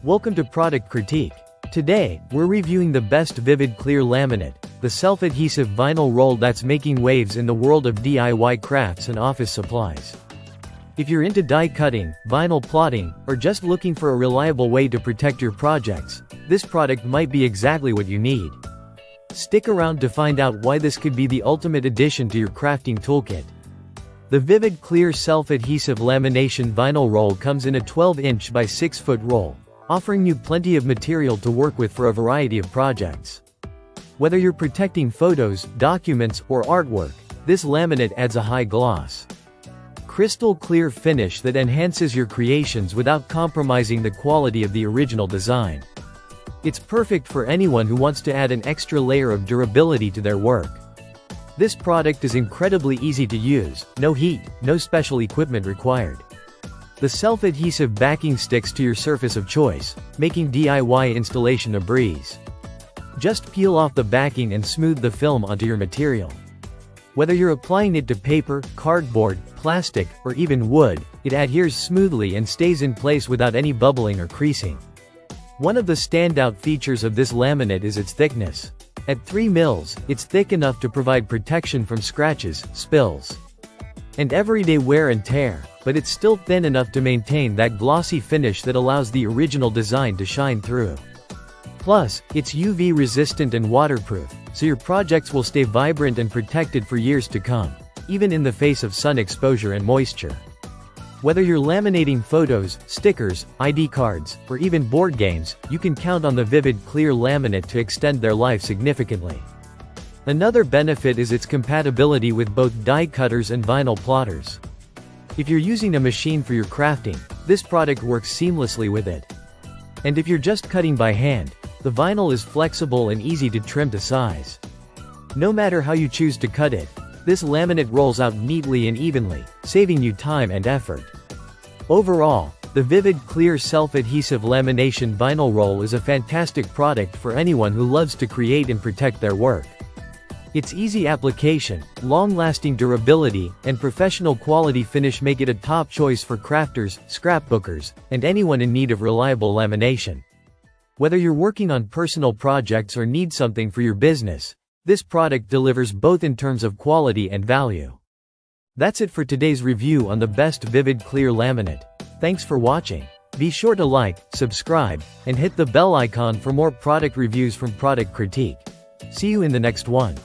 Welcome to Product Critique. Today, we're reviewing the best Vvivid Clear Laminate, the self-adhesive vinyl roll that's making waves in the world of DIY crafts and office supplies. If you're into die cutting, vinyl plotting, or just looking for a reliable way to protect your projects, this product might be exactly what you need. Stick around to find out why this could be the ultimate addition to your crafting toolkit. The Vvivid Clear Self-Adhesive Lamination Vinyl Roll comes in a 12-inch by 6-foot roll, offering you plenty of material to work with for a variety of projects. Whether you're protecting photos, documents, or artwork, this laminate adds a high gloss, crystal clear finish that enhances your creations without compromising the quality of the original design. It's perfect for anyone who wants to add an extra layer of durability to their work. This product is incredibly easy to use, no heat, no special equipment required. The self-adhesive backing sticks to your surface of choice, making DIY installation a breeze. Just peel off the backing and smooth the film onto your material. Whether you're applying it to paper, cardboard, plastic, or even wood, it adheres smoothly and stays in place without any bubbling or creasing. One of the standout features of this laminate is its thickness. At 3 mils, it's thick enough to provide protection from scratches, spills, and everyday wear and tear, but it's still thin enough to maintain that glossy finish that allows the original design to shine through. Plus, it's UV resistant and waterproof, so your projects will stay vibrant and protected for years to come, even in the face of sun exposure and moisture. Whether you're laminating photos, stickers, ID cards, or even board games, you can count on the Vvivid Clear Laminate to extend their life significantly. Another benefit is its compatibility with both die cutters and vinyl plotters. If you're using a machine for your crafting, this product works seamlessly with it. And if you're just cutting by hand, the vinyl is flexible and easy to trim to size. No matter how you choose to cut it, this laminate rolls out neatly and evenly, saving you time and effort. Overall, the Vvivid Clear Self-Adhesive Lamination Vinyl Roll is a fantastic product for anyone who loves to create and protect their work. Its easy application, long-lasting durability, and professional quality finish make it a top choice for crafters, scrapbookers, and anyone in need of reliable lamination. Whether you're working on personal projects or need something for your business, this product delivers both in terms of quality and value. That's it for today's review on the best Vvivid Clear Laminate. Thanks for watching. Be sure to like, subscribe, and hit the bell icon for more product reviews from Product Critique. See you in the next one.